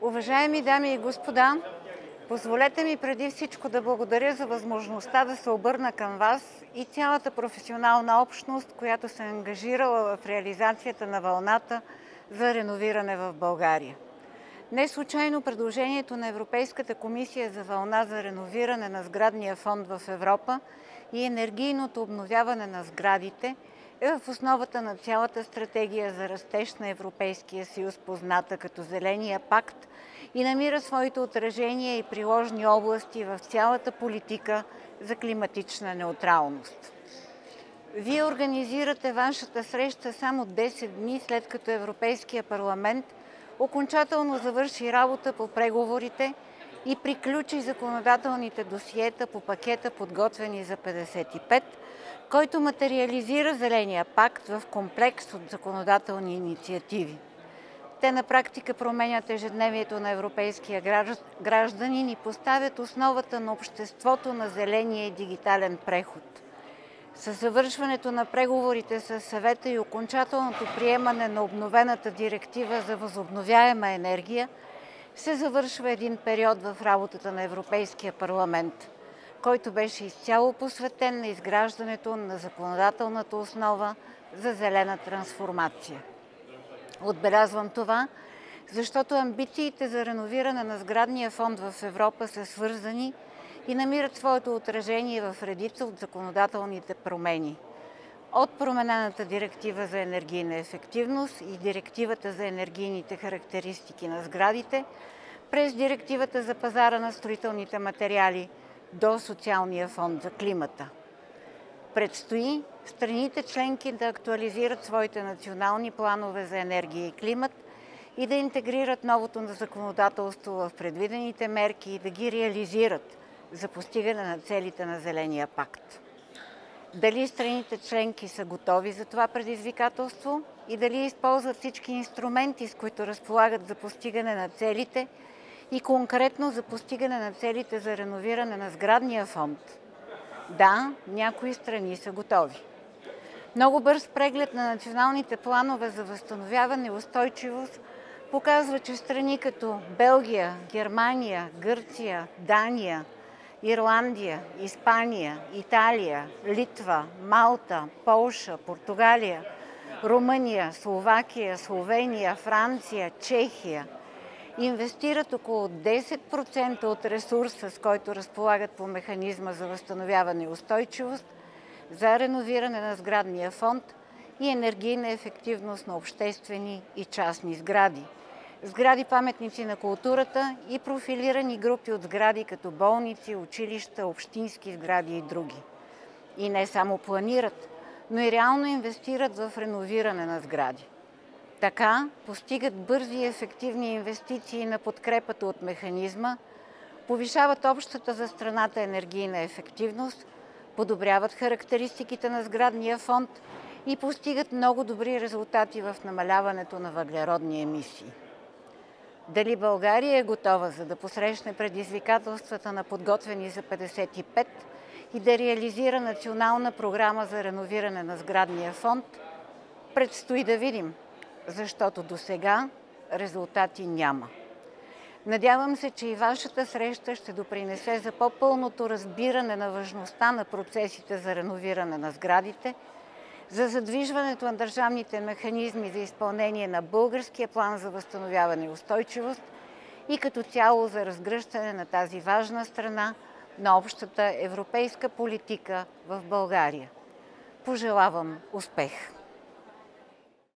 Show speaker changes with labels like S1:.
S1: Уважаеми дами и господа, позволете ми преди всичко да благодаря за възможността да се обърна към вас и цялата професионална общност, която се е ангажирала в реализацията на вълната за реновиране в България. Не случайно предложението на Европейската комисия за вълна за реновиране на сградния фонд в Европа и енергийното обновяване на сградите е в основата на цялата стратегия за растеж на Европейския съюз, позната като Зеления пакт, и намира своите отражения и приложни области в цялата политика за климатична неутралност. Вие организирате вашата среща само 10 дни след като Европейския парламент окончателно завърши работа по преговорите и приключи законодателните досиета по пакета подготвени за 55, който материализира Зеления пакт в комплекс от законодателни инициативи. Те на практика променят ежедневието на европейския гражданин и поставят основата на обществото на зеления и дигитален преход. Със завършването на преговорите с Съвета и окончателното приемане на обновената директива за възобновяема енергия се завършва един период в работата на Европейския парламент, който беше изцяло посветен на изграждането на законодателната основа за зелена трансформация. Отбелязвам това, защото амбициите за реновиране на сградния фонд в Европа са свързани и намират своето отражение в редица от законодателните промени. От променената директива за енергийна ефективност и директивата за енергийните характеристики на сградите, през директивата за пазара на строителните материали до социалния фонд за климата. Предстои страните членки да актуализират своите национални планове за енергия и климат и да интегрират новото на законодателство в предвидените мерки и да ги реализират за постигане на целите на Зеления пакт. Дали страните членки са готови за това предизвикателство и дали използват всички инструменти, с които разполагат за постигане на целите и конкретно за постигане на целите за реновиране на сградния фонд? Да, някои страни са готови. Много бърз преглед на националните планове за възстановяване и устойчивост показва, че страни като Белгия, Германия, Гърция, Дания, Ирландия, Испания, Италия, Литва, Малта, Полша, Португалия, Румъния, Словакия, Словения, Франция, Чехия инвестират около 10% от ресурса, с който разполагат по механизма за възстановяване и устойчивост, за реновиране на сградния фонд и енергийна ефективност на обществени и частни сгради. Сгради паметници на културата и профилирани групи от сгради като болници, училища, общински сгради и други. И не само планират, но и реално инвестират в реновиране на сгради. Така постигат бързи и ефективни инвестиции на подкрепата от механизма, повишават общата за страната енергийна ефективност, подобряват характеристиките на сградния фонд и постигат много добри резултати в намаляването на въглеродни емисии. Дали България е готова, за да посрещне предизвикателствата на подготвени за 55 и да реализира национална програма за реновиране на сградния фонд, предстои да видим, защото досега резултати няма. Надявам се, че и вашата среща ще допринесе за по-пълното разбиране на важността на процесите за реновиране на сградите, за задвижването на държавните механизми за изпълнение на българския план за възстановяване и устойчивост и като цяло за разгръщане на тази важна страна на общата европейска политика в България. Пожелавам успех!